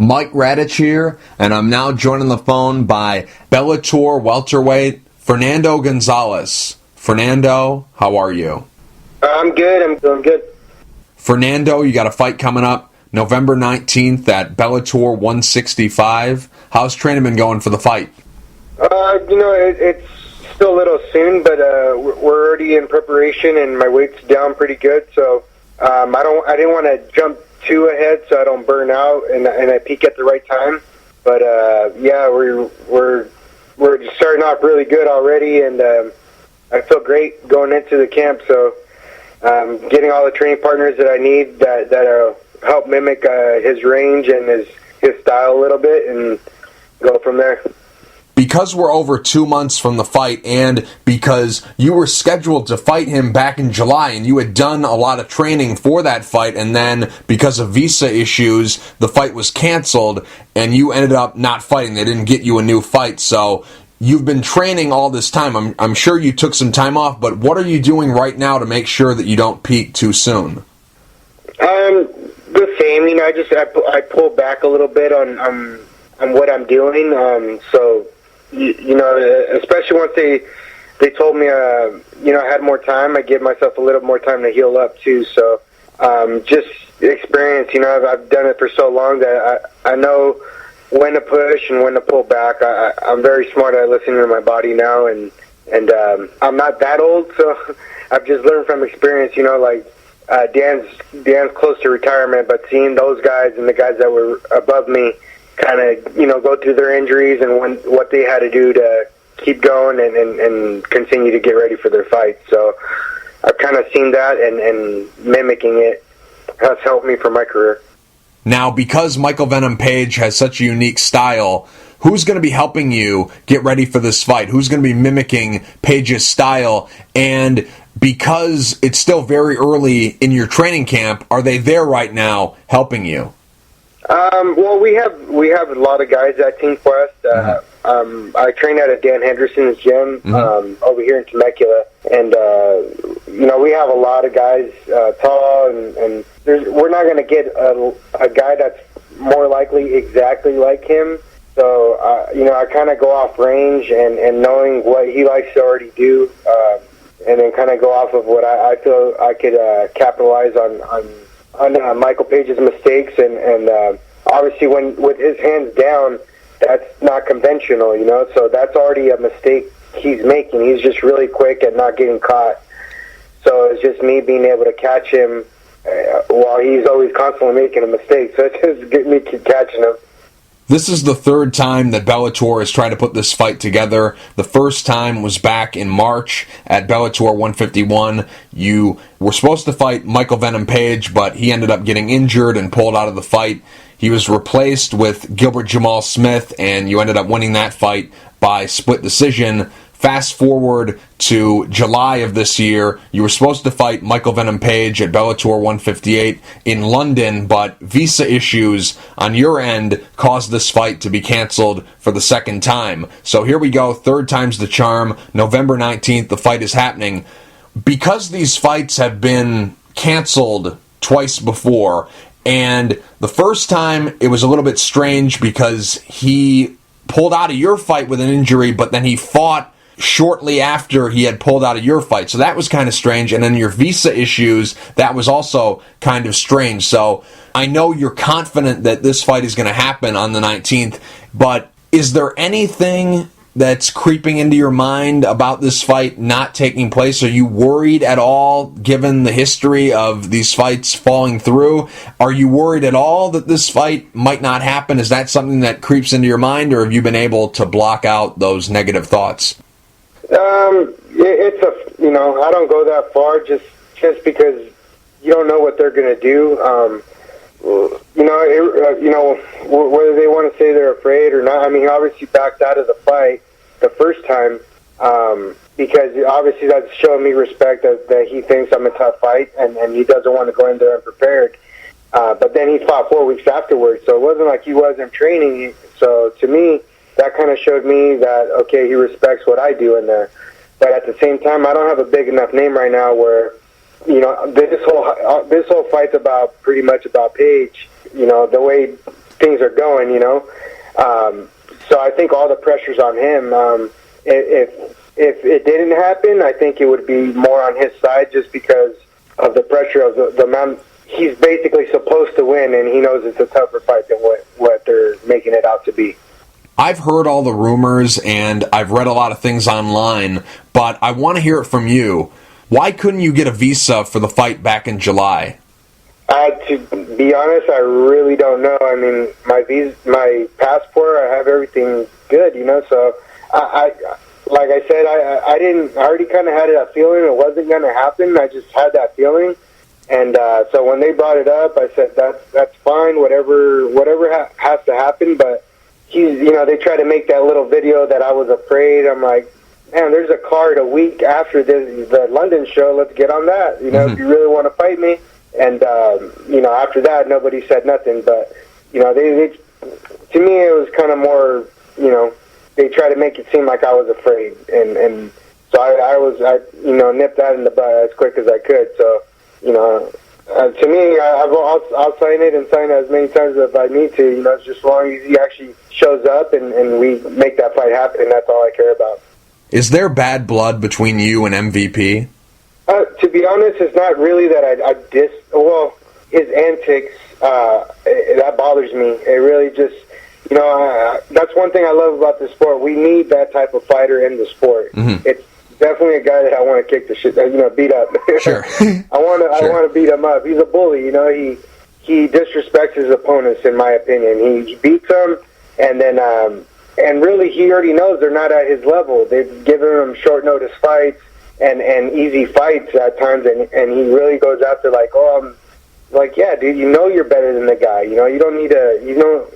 Mike Radich here, and I'm now joined on the phone by Bellator Welterweight Fernando Gonzalez. Fernando, how are you? I'm good. I'm doing good. Fernando, you got a fight coming up November 19th at Bellator 165. How's training been going for the fight? It's still a little soon, but we're already in preparation, and my weight's down pretty good. So I didn't want to jump too ahead, so I don't burn out and I peak at the right time. But we're starting off really good already, and I feel great going into the camp. So getting all the training partners that I need that help mimic his range and his style a little bit, and go from there. Because we're over 2 months from the fight, and because you were scheduled to fight him back in July, and you had done a lot of training for that fight, and then because of visa issues, the fight was canceled, and you ended up not fighting. They didn't get you a new fight, so you've been training all this time. I'm sure you took some time off, but what are you doing right now to make sure that you don't peak too soon? The same. I pull back a little bit on what I'm doing. Especially once they told me, I had more time, I gave myself a little more time to heal up too. So, just experience, I've done it for so long that I know when to push and when to pull back. I'm very smart at listening to my body now, and I'm not that old, so I've just learned from experience, Dan's close to retirement, but seeing those guys and the guys that were above me kind of, go through their injuries and what they had to do to keep going and continue to get ready for their fight. So I've kind of seen that, and mimicking it has helped me for my career. Now, because Michael Venom Page has such a unique style, who's going to be helping you get ready for this fight? Who's going to be mimicking Page's style? And because it's still very early in your training camp, are they there right now helping you? Well, we have a lot of guys at Team Quest. I train at a Dan Henderson's gym over here in Temecula, and we have a lot of guys tall, and we're not going to get a guy that's more likely exactly like him. So I kind of go off range and knowing what he likes to already do, and then kind of go off of what I feel I could capitalize on Michael Page's mistakes, and obviously with his hands down, that's not conventional, so that's already a mistake he's making. He's just really quick at not getting caught. So it's just me being able to catch him while he's always constantly making a mistake. So it's just me keep catching him. This is the third time that Bellator is trying to put this fight together. The first time was back in March at Bellator 151. You were supposed to fight Michael Venom Page, but he ended up getting injured and pulled out of the fight. He was replaced with Gilbert Jamal Smith, and you ended up winning that fight by split decision. Fast forward to July of this year, you were supposed to fight Michael Venom Page at Bellator 158 in London, but visa issues on your end caused this fight to be canceled for the second time. So here we go, third time's the charm. November 19th, the fight is happening. Because these fights have been canceled twice before, and the first time it was a little bit strange because he pulled out of your fight with an injury, but then he fought shortly after he had pulled out of your fight. So that was kind of strange. And then your visa issues, that was also kind of strange. So I know you're confident that this fight is going to happen on the 19th, but is there anything that's creeping into your mind about this fight not taking place? Are you worried at all, given the history of these fights falling through? Are you worried at all that this fight might not happen? Is that something that creeps into your mind, or have you been able to block out those negative thoughts? I don't go that far just because you don't know what they're going to do. Whether they want to say they're afraid or not. I mean, he obviously backed out of the fight the first time because obviously that's showing me respect that he thinks I'm a tough fight, and he doesn't want to go in there unprepared. But then he fought 4 weeks afterwards, so it wasn't like he wasn't training. So to me, that kind of showed me that, okay, he respects what I do in there. But at the same time, I don't have a big enough name right now where, this whole fight's pretty much about Paige. The way things are going, you know. So I think all the pressure's on him. If it didn't happen, I think it would be more on his side just because of the pressure of the amount. He's basically supposed to win, and he knows it's a tougher fight than what they're making it out to be. I've heard all the rumors, and I've read a lot of things online, but I want to hear it from you. Why couldn't you get a visa for the fight back in July? To be honest, I really don't know. I mean, my passport, I have everything good, you know. So, I like I said, I already kind of had that feeling it wasn't going to happen. I just had that feeling, and so when they brought it up, I said that's fine. Whatever has to happen. But they try to make that little video that I was afraid. I'm like, man, there's a card a week after the London show. Let's get on that. You know, if you really want to fight me. And, after that, nobody said nothing. But, they to me, it was kind of more, they try to make it seem like I was afraid. And so I nipped that in the bud as quick as I could. So, to me, I'll sign it and sign it as many times as I need to, just as long as he actually shows up and we make that fight happen. That's all I care about. Is there bad blood between you and MVP? To be honest, it's not really that his antics, that bothers me. It really just, that's one thing I love about the sport. We need that type of fighter in the sport. Mm-hmm. It's definitely a guy that I want to kick the shit, beat up. Sure. I want to beat him up. He's a bully, he disrespects his opponents, in my opinion. He beats them, and then, and really he already knows they're not at his level. They've given him short notice fights. And easy fights at times, and he really goes after yeah, dude, you're better than the guy. You don't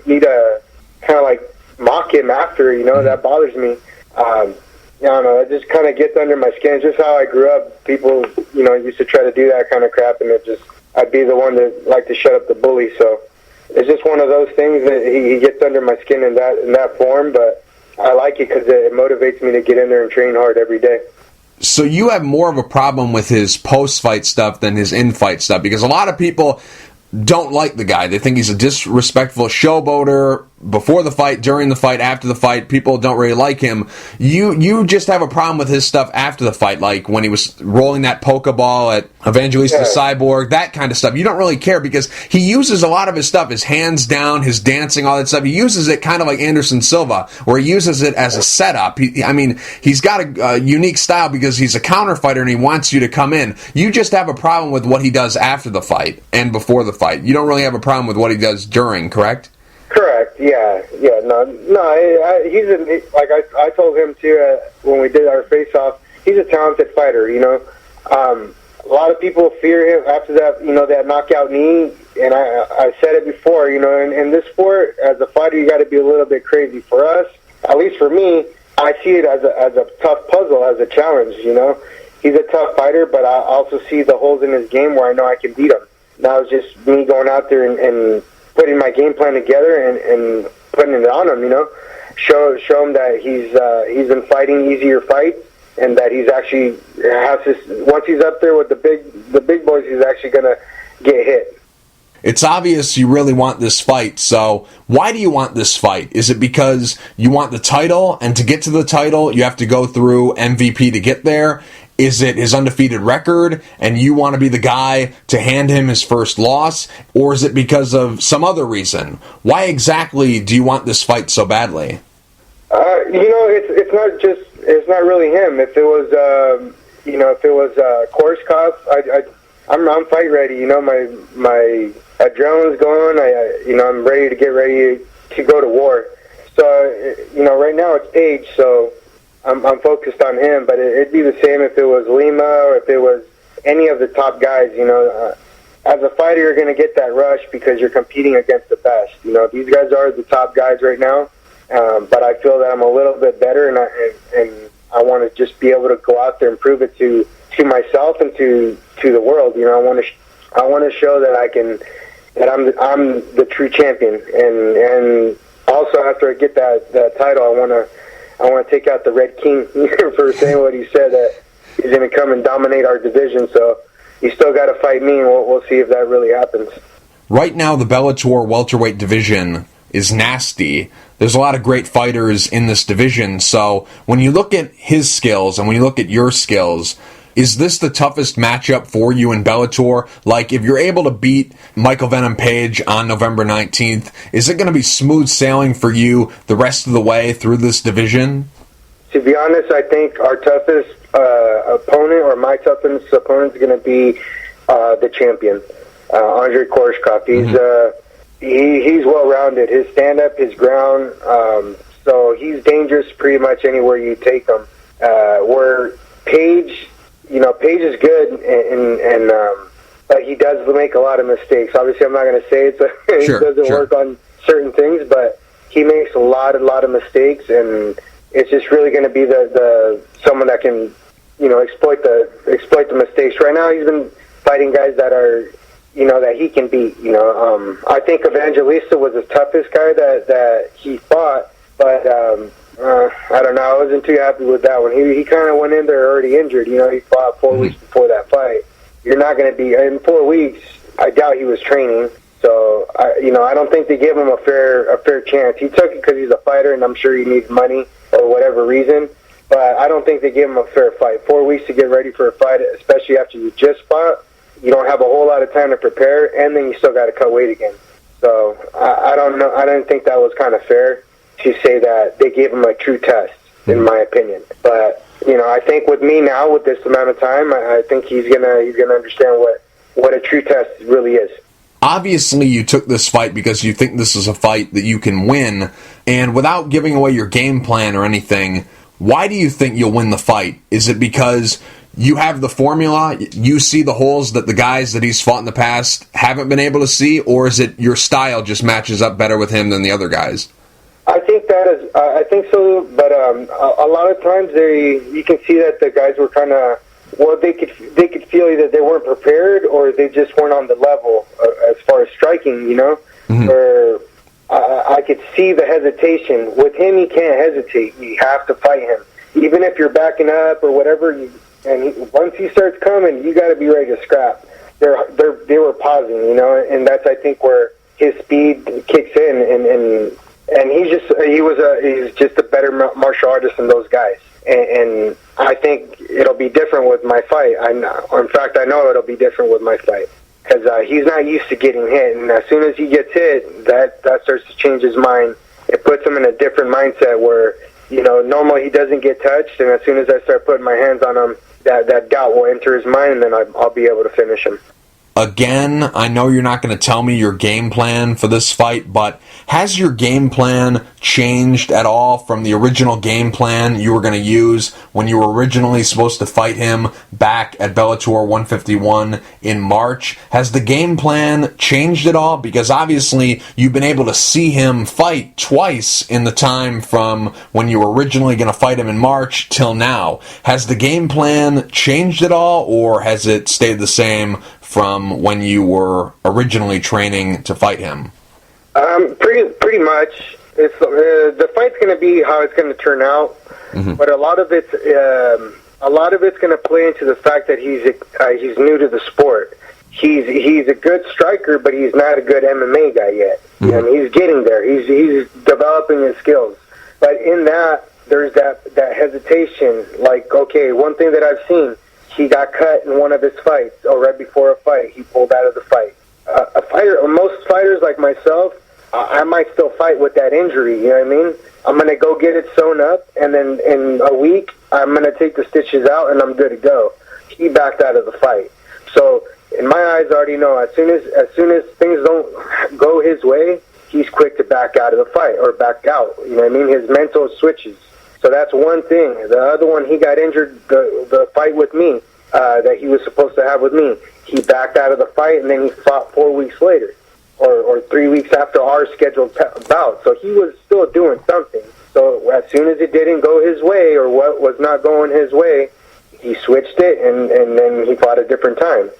need to kind of like mock him after. That bothers me. I don't know. It just kind of gets under my skin. It's just how I grew up. People, used to try to do that kind of crap, and I'd be the one that like to shut up the bully. So it's just one of those things that he gets under my skin in that form. But I like it because it motivates me to get in there and train hard every day. So you have more of a problem with his post-fight stuff than his in-fight stuff, because a lot of people don't like the guy. They think he's a disrespectful showboater before the fight, during the fight, after the fight. People don't really like him. You just have a problem with his stuff after the fight, like when he was rolling that Pokeball at Evangelista Cyborg, that kind of stuff. You don't really care because he uses a lot of his stuff, his hands down, his dancing, all that stuff. He uses it kind of like Anderson Silva, where he uses it as a setup. He's got a unique style because he's a counter fighter and he wants you to come in. You just have a problem with what he does after the fight and before the fight. You don't really have a problem with what he does during, correct? Correct. Yeah. No. He's like I told him too when we did our face-off. He's a talented fighter. A lot of people fear him after that. That knockout knee. And I said it before. In this sport, as a fighter, you got to be a little bit crazy. For us, at least for me, I see it as a tough puzzle, as a challenge. He's a tough fighter, but I also see the holes in his game where I know I can beat him. Now it's just me going out there and putting my game plan together and putting it on him, show him that he's been fighting easier fights and that he's actually once he's up there with the big boys, he's actually gonna get hit. It's obvious you really want this fight, so why do you want this fight? Is it because you want the title, and to get to the title, you have to go through MVP to get there? Is it his undefeated record, and you want to be the guy to hand him his first loss? Or is it because of some other reason? Why exactly do you want this fight so badly? It's not really him. If it was, Korshkov, I'm fight ready. My adrenaline's going. I'm ready to get ready to go to war. So, right now it's Page, so I'm focused on him, but it'd be the same if it was Lima or if it was any of the top guys. As a fighter, you're going to get that rush because you're competing against the best. These guys are the top guys right now, but I feel that I'm a little bit better, and I want to just be able to go out there and prove it to myself and to the world. I want to show that I'm the true champion, and also after I get that title, I want to take out the Red King for saying what he said, that he's going to come and dominate our division. So you still got to fight me, and we'll see if that really happens. Right now, the Bellator Welterweight division, is nasty. There's a lot of great fighters in this division. So when you look at his skills and when you look at your skills, is this the toughest matchup for you in Bellator? Like, if you're able to beat Michael Venom Page on November 19th, is it going to be smooth sailing for you the rest of the way through this division? To be honest, I think our toughest opponent, or my toughest opponent, is going to be the champion, Andre Koreshkov. He's well-rounded. His stand-up, his ground, so he's dangerous pretty much anywhere you take him. Where Page, Page is good, and but he does make a lot of mistakes. Obviously, I'm not going to say it, so he doesn't work on certain things, but he makes a lot of mistakes, and it's just really going to be the someone that can, exploit the mistakes. Right now, he's been fighting guys that are, that he can beat. I think Evangelista was the toughest guy that he fought, but I don't know. I wasn't too happy with that one. He kind of went in there already injured. He fought 4 weeks before that fight. You're not going to be in 4 weeks. I doubt he was training. So I don't think they gave him a fair chance. He took it because he's a fighter, and I'm sure he needs money or whatever reason. But I don't think they gave him a fair fight. 4 weeks to get ready for a fight, especially after you just fought. You don't have a whole lot of time to prepare, and then you still got to cut weight again. So I don't know. I didn't think that was kind of fair to say that they gave him a true test, in my opinion. But I think with me now, with this amount of time, I think he's gonna understand what a true test really is. Obviously, you took this fight because you think this is a fight that you can win, and without giving away your game plan or anything, why do you think you'll win the fight? Is it because you have the formula, you see the holes that the guys that he's fought in the past haven't been able to see, or is it your style just matches up better with him than the other guys? I think that is. I think so, but a lot of times you can see that the guys were kind of, they could feel either they weren't prepared or they just weren't on the level as far as striking. Where I could see the hesitation with him. You can't hesitate. You have to fight him, even if you're backing up or whatever. Once he starts coming, you got to be ready to scrap. They were pausing, and that's, I think, where his speed kicks in, and he's just a better martial artist than those guys. And I think it'll be different with my fight. In fact, I know it'll be different with my fight because he's not used to getting hit, and as soon as he gets hit, that starts to change his mind. It puts him in a different mindset where normally he doesn't get touched, and as soon as I start putting my hands on him, that doubt will enter his mind, and then I'll be able to finish him. Again, I know you're not going to tell me your game plan for this fight, but has your game plan changed at all from the original game plan you were going to use when you were originally supposed to fight him back at Bellator 151 in March? Has the game plan changed at all? Because obviously you've been able to see him fight twice in the time from when you were originally going to fight him in March till now. Has the game plan changed at all, or has it stayed the same from when you were originally training to fight him? Pretty much. It's the fight's going to be how it's going to turn out, but a lot of it's going to play into the fact that he's new to the sport. He's a good striker, but he's not a good MMA guy yet. And he's getting there. He's developing his skills. But in that, there's that hesitation. Like, okay, one thing that I've seen. He got cut in one of his fights, or right before a fight, he pulled out of the fight. Most fighters like myself, I might still fight with that injury, you know what I mean? I'm going to go get it sewn up, and then in a week, I'm going to take the stitches out, and I'm good to go. He backed out of the fight. So, in my eyes, I already know, as soon as things don't go his way, he's quick to back out of the fight, or back out, you know what I mean? His mental switches. So that's one thing. The other one, he got injured the fight with me that he was supposed to have with me. He backed out of the fight, and then he fought 4 weeks later, or 3 weeks after our scheduled bout. So he was still doing something. So as soon as it didn't go his way, or what was not going his way, he switched it, and then he fought a different time.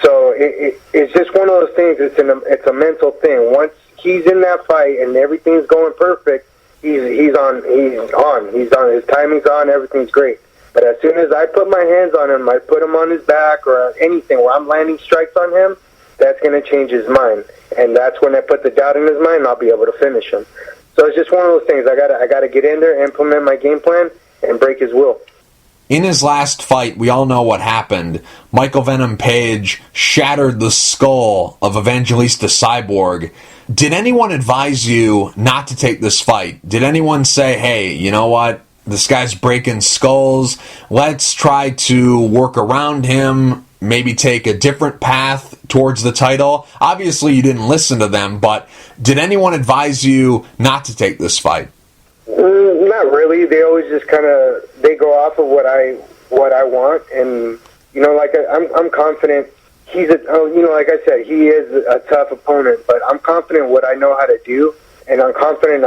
So it's just one of those things. It's a mental thing. Once he's in that fight and everything's going perfect, He's on. His timing's on. Everything's great. But as soon as I put my hands on him, I put him on his back or anything where I'm landing strikes on him, that's going to change his mind. And that's when I put the doubt in his mind, I'll be able to finish him. So it's just one of those things. I gotta get in there, implement my game plan, and break his will. In his last fight, we all know what happened. Michael Venom Page shattered the skull of Evangelista Cyborg. Did anyone advise you not to take this fight? Did anyone say, hey, you know what? This guy's breaking skulls. Let's try to work around him, maybe take a different path towards the title? Obviously, you didn't listen to them, but did anyone advise you not to take this fight? Not really. They always just they go off of what I want, and like I'm confident. He's like I said, he is a tough opponent, but I'm confident what I know how to do, and I'm confident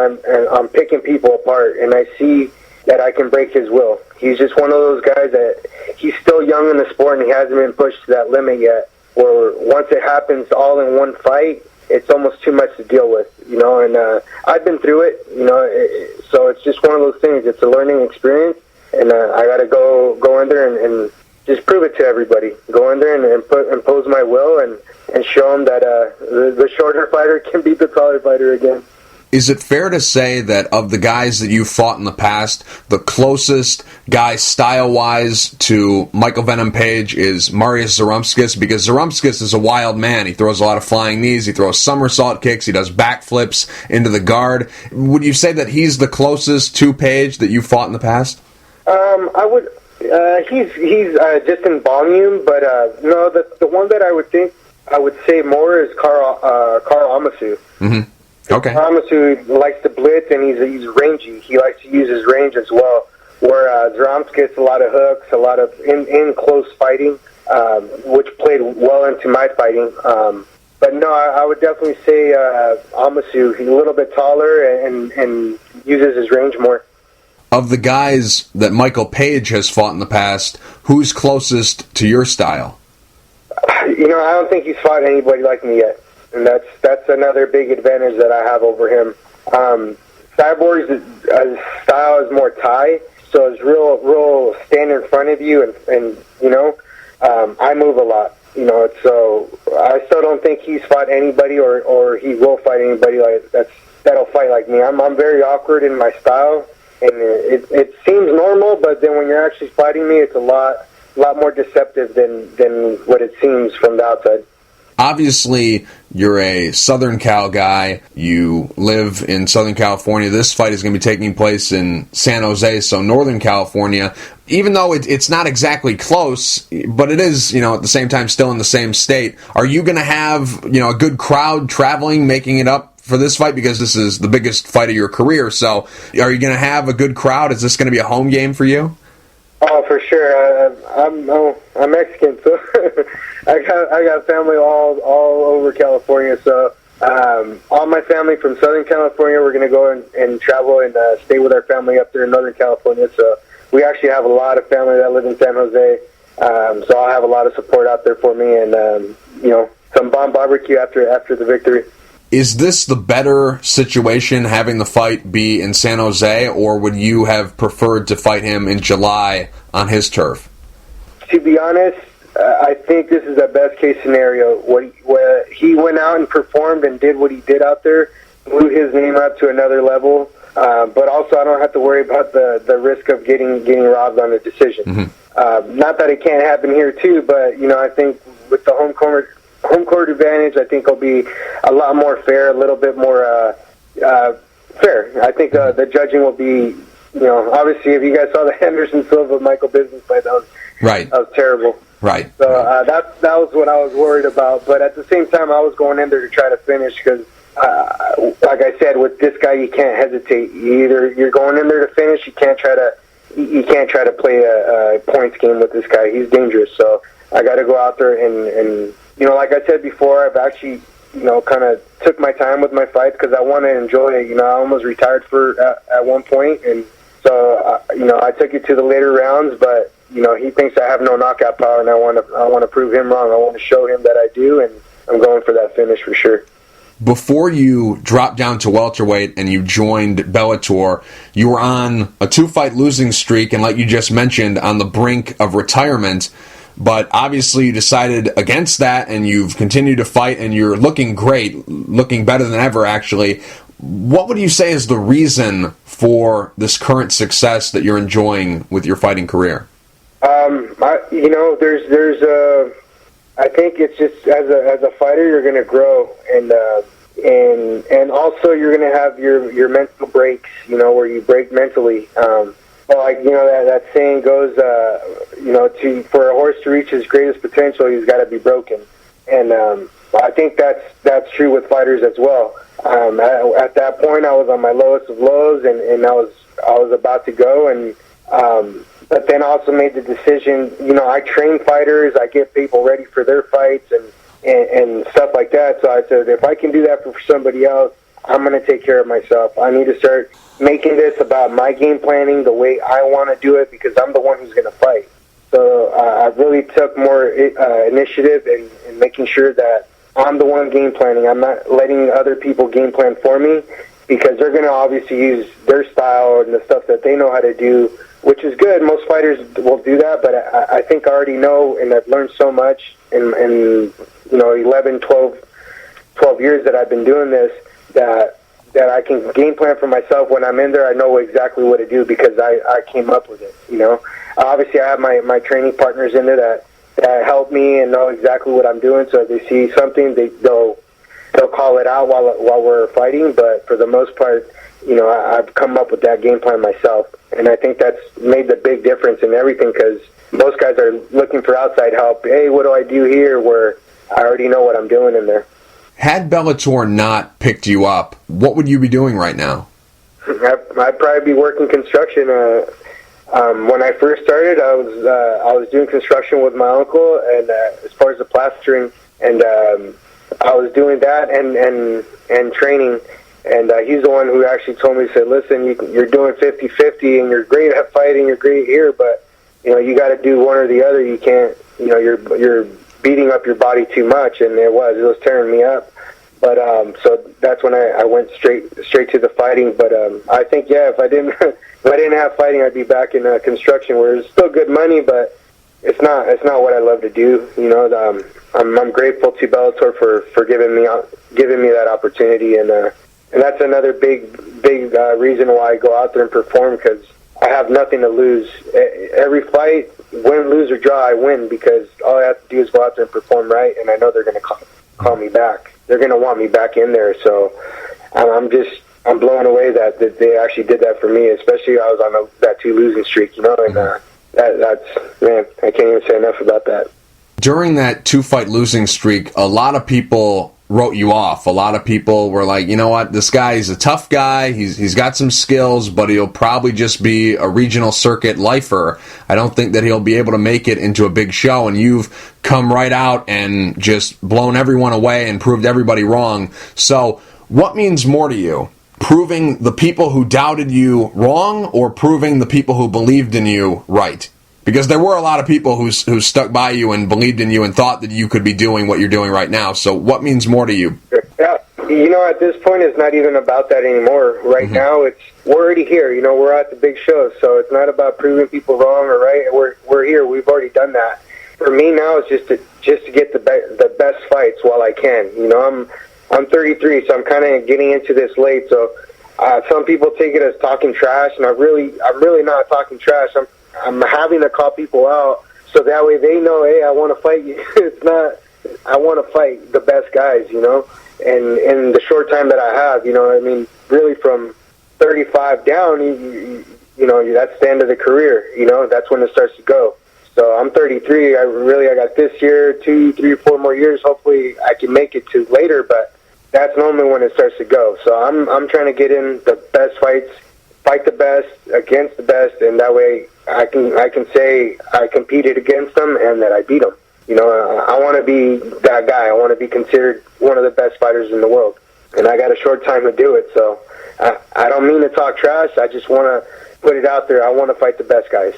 I'm picking people apart, and I see that I can break his will. He's just one of those guys that he's still young in the sport, and he hasn't been pushed to that limit yet, where once it happens all in one fight, it's almost too much to deal with, and I've been through it, so it's just one of those things. It's a learning experience, and I got to go in there and just prove it to everybody. Go in there and impose my will and show them that the shorter fighter can beat the taller fighter again. Is it fair to say that of the guys that you've fought in the past, the closest guy style-wise to Michael Venom Page is Marius Zarumskis? Because Zarumskis is a wild man. He throws a lot of flying knees. He throws somersault kicks. He does backflips into the guard. Would you say that he's the closest to Page that you've fought in the past? I would. He's just in volume, but no. The one that I would say more is Carl Amasu. Mm-hmm. Okay. Amasu likes to blitz, and he's rangy. He likes to use his range as well. Where Zarumskis gets a lot of hooks, a lot of in close fighting, which played well into my fighting. But no, I would definitely say Amasu. He's a little bit taller and uses his range more. Of the guys that Michael Page has fought in the past, who's closest to your style? I don't think he's fought anybody like me yet. And that's another big advantage that I have over him. Cyborg's style is more Thai, so it's real stand in front of you, and I move a lot. So I still don't think he's fought anybody or he will fight anybody that'll fight like me. I'm very awkward in my style, and it seems normal, but then when you're actually fighting me, it's a lot more deceptive than what it seems from the outside. Obviously, you're a Southern Cal guy. You live in Southern California. This fight is going to be taking place in San Jose, so Northern California. Even though it's not exactly close, but it is, at the same time, still in the same state. Are you going to have, a good crowd traveling, making it up for this fight? Because this is the biggest fight of your career. So are you going to have a good crowd? Is this going to be a home game for you? Oh, for sure. I'm Mexican, so I got family all over California. So all my family from Southern California, we're going to go and travel and stay with our family up there in Northern California. So we actually have a lot of family that live in San Jose. So I'll have a lot of support out there for me, and some bomb barbecue after the victory. Is this the better situation, having the fight be in San Jose, or would you have preferred to fight him in July on his turf? To be honest, I think this is the best case scenario. Where he went out and performed and did what he did out there, blew his name up to another level. But also, I don't have to worry about the risk of getting robbed on a decision. Mm-hmm. Not that it can't happen here too, but I think with the home court advantage, I think it'll be a lot more fair, a little bit more fair. I think the judging will be, obviously, if you guys saw the Henderson Silva Michael business fight, that was terrible. Right. So that was what I was worried about. But at the same time, I was going in there to try to finish because, like I said, with this guy, you can't hesitate. You're going in there to finish. You can't try to play a points game with this guy. He's dangerous. So I got to go out there and like I said before, I've actually kind of took my time with my fights because I want to enjoy it. I almost retired at one point, and so I took it to the later rounds, but. He thinks I have no knockout power, and I want to prove him wrong. I want to show him that I do, and I'm going for that finish for sure. Before you dropped down to welterweight and you joined Bellator, you were on a 2-fight losing streak, and like you just mentioned, on the brink of retirement. but obviously you decided against that, and you've continued to fight, and you're looking great, looking better than ever, actually. What would you say is the reason for this current success that you're enjoying with your fighting career? I think it's just as a fighter, you're going to grow, and also you're going to have your mental breaks, where you break mentally. That saying goes, for a horse to reach his greatest potential, he's got to be broken, and I think that's true with fighters as well. At that point, I was on my lowest of lows, and I was about to go, and but then also made the decision. I train fighters, I get people ready for their fights, and stuff like that. So I said, if I can do that for somebody else, I'm going to take care of myself. I need to start making this about my game planning, the way I want to do it, because I'm the one who's going to fight. So I really took more initiative in making sure that I'm the one game planning. I'm not letting other people game plan for me, because they're going to obviously use their style and the stuff that they know how to do, which is good. Most fighters will do that, but I think I already know, and I've learned so much in 11, 12 years that I've been doing this, that I can game plan for myself. When I'm in there, I know exactly what to do, because I came up with it. Obviously I have my training partners in there that help me and know exactly what I'm doing. So if they see something, they'll call it out while we're fighting. But for the most part, I've come up with that game plan myself, and I think that's made the big difference in everything, because most guys are looking for outside help. Hey, what do I do here? Where I already know what I'm doing in there. Had Bellator not picked you up, what would you be doing right now? I'd probably be working construction. When I first started, I was doing construction with my uncle, and as far as the plastering, and I was doing that and training. And he's the one who actually told me, said, listen, you're doing 50-50, and you're great at fighting, you're great here, but you got to do one or the other. You can't, you're beating up your body too much, and it was tearing me up. But so that's when I went straight to the fighting. But I think, if I didn't have fighting, I'd be back in construction, where it's still good money, but it's not what I love to do. I'm grateful to Bellator for giving me that opportunity, and that's another big reason why I go out there and perform, because I have nothing to lose. Every fight, win, lose, or draw, I win, because all I have to do is go out there and perform right, and I know they're going to call me back. They're going to want me back in there. So I'm blown away that they actually did that for me, especially I was on that 2 losing streak, and that's, man, I can't even say enough about that. During that 2-fight losing streak, a lot of people wrote you off. A lot of people were like, you know what, this guy is a tough guy, he's got some skills, but he'll probably just be a regional circuit lifer. I don't think that he'll be able to make it into a big show, and you've come right out and just blown everyone away and proved everybody wrong. So what means more to you? Proving the people who doubted you wrong, or proving the people who believed in you right? Because there were a lot of people who stuck by you and believed in you and thought that you could be doing what you're doing right now. So what means more to you? Yeah, at this point, it's not even about that anymore. Right now, we're already here. We're at the big show, so it's not about proving people wrong or right. We're here. We've already done that. For me now, it's just to get the best fights while I can. I'm 33, so I'm kind of getting into this late. So some people take it as talking trash, and I'm really not talking trash. I'm having to call people out, so that way they know, hey, I want to fight you. It's not, I want to fight the best guys, and in the short time that I have, really from 35 down, that's the end of the career, that's when it starts to go. So I'm 33, I got this year, 2, 3, 4 more years, hopefully I can make it to later, but that's normally when it starts to go. So I'm trying to get in the best fights, fight the best against the best, and that way I can say I competed against them and that I beat them. I want to be that guy. I want to be considered one of the best fighters in the world, and I got a short time to do it. So I don't mean to talk trash. I just want to put it out there. I want to fight the best guys.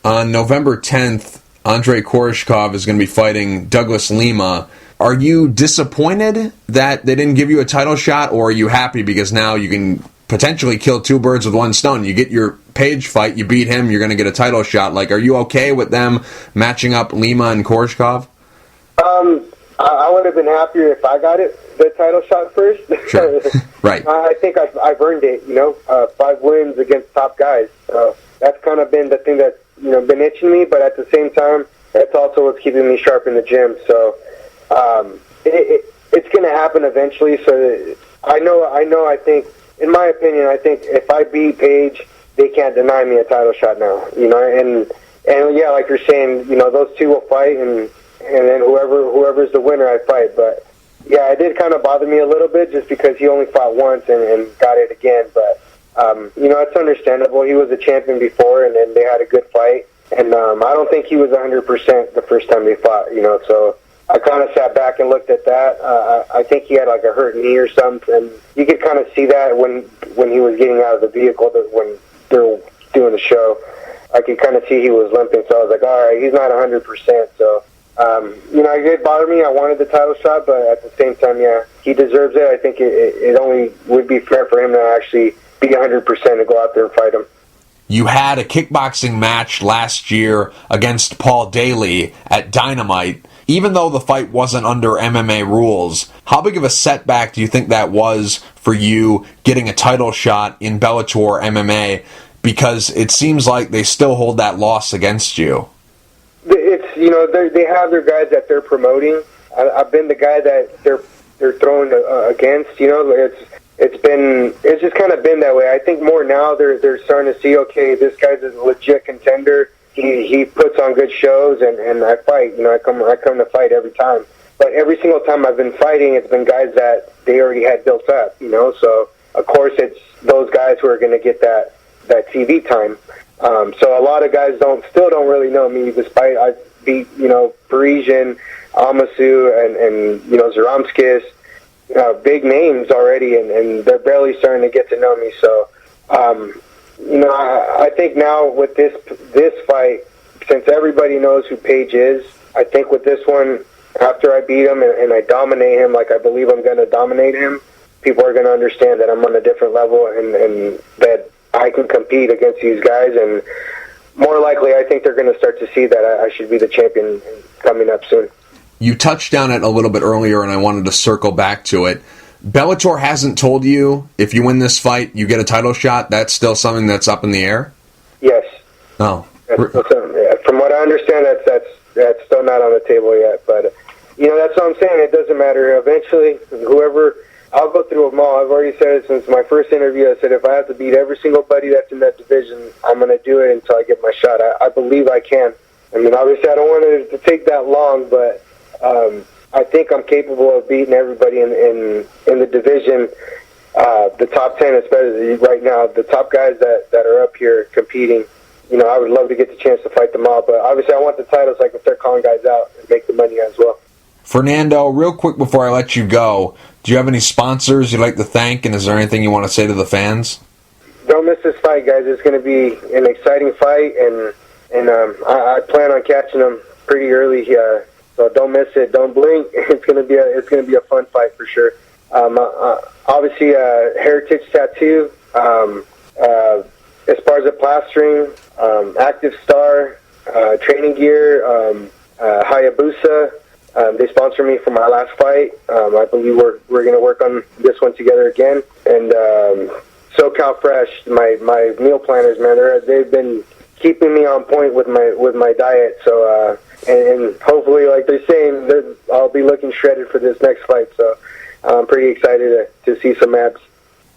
On November 10th, Andrei Koreshkov is going to be fighting Douglas Lima. Are you disappointed that they didn't give you a title shot, or are you happy because now you can potentially kill two birds with one stone. You get your Page fight, you beat him, you're going to get a title shot. Like, are you okay with them matching up Lima and Koreshkov? I would have been happier if I got the title shot first. Sure. Right. I think I've earned it, 5 wins against top guys. That's kind of been the thing that's, been itching me, but at the same time, that's also what's keeping me sharp in the gym. So it's going to happen eventually. So I think, in my opinion, I think if I beat Page, they can't deny me a title shot now, and yeah, like you're saying, those two will fight, and then whoever's the winner, I fight. But yeah, it did kind of bother me a little bit just because he only fought once and got it again. But it's understandable. He was a champion before, and then they had a good fight, and I don't think he was 100% the first time they fought. So I kind of sat back and looked at that. I think he had like a hurt knee or something, and you could kind of see that when he was getting out of the vehicle, when they were doing the show. I could kind of see he was limping, so I was like, all right, he's not 100%. So, it did bother me. I wanted the title shot, but at the same time, yeah, he deserves it. I think it only would be fair for him to actually be 100% and go out there and fight him. You had a kickboxing match last year against Paul Daly at Dynamite. Even though the fight wasn't under MMA rules, how big of a setback do you think that was for you getting a title shot in Bellator MMA? Because it seems like they still hold that loss against you. It's they have their guys that they're promoting. I've been the guy that they're throwing against. It's just kind of been that way. I think more now they're starting to see, okay, this guy's a legit contender. He puts on good shows, and I fight. I come to fight every time. But every single time I've been fighting, it's been guys that they already had built up. So of course it's those guys who are going to get that TV time. So a lot of guys still don't really know me, despite I beat Parisian, Amasu, and Zaramskis, big names already, and they're barely starting to get to know me. So. I think now with this fight, since everybody knows who Page is, I think with this one, after I beat him and I dominate him like I believe I'm going to dominate him, people are going to understand that I'm on a different level and that I can compete against these guys. And more likely, I think they're going to start to see that I should be the champion coming up soon. You touched on it a little bit earlier, and I wanted to circle back to it. Bellator hasn't told you if you win this fight, you get a title shot. That's still something that's up in the air? Yes. Oh. From what I understand, that's still not on the table yet. But, that's what I'm saying. It doesn't matter. Eventually, I'll go through them all. I've already said it since my first interview. I said if I have to beat every single buddy that's in that division, I'm going to do it until I get my shot. I believe I can. I mean, obviously, I don't want it to take that long, but I think I'm capable of beating everybody in the division, the top 10, especially right now, the top guys that are up here competing. I would love to get the chance to fight them all, but obviously I want the titles so I can start calling guys out and make the money as well. Fernando, real quick before I let you go, do you have any sponsors you'd like to thank, and is there anything you want to say to the fans? Don't miss this fight, guys. It's going to be an exciting fight, and I plan on catching them pretty early here. So don't miss it. Don't blink. It's gonna be a fun fight for sure. Obviously, Heritage Tattoo, Esparza Plastering, Active Star, Training Gear, Hayabusa. They sponsor me for my last fight. I believe we're gonna work on this one together again. And SoCal Fresh, my meal planners, man, they've been keeping me on point with my diet. So. And hopefully, like they're saying, I'll be looking shredded for this next fight. So I'm pretty excited to see some abs.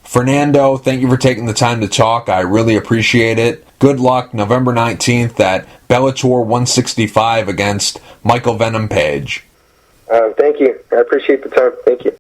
Fernando, thank you for taking the time to talk. I really appreciate it. Good luck November 19th at Bellator 165 against Michael Venom Page. Thank you. I appreciate the time. Thank you.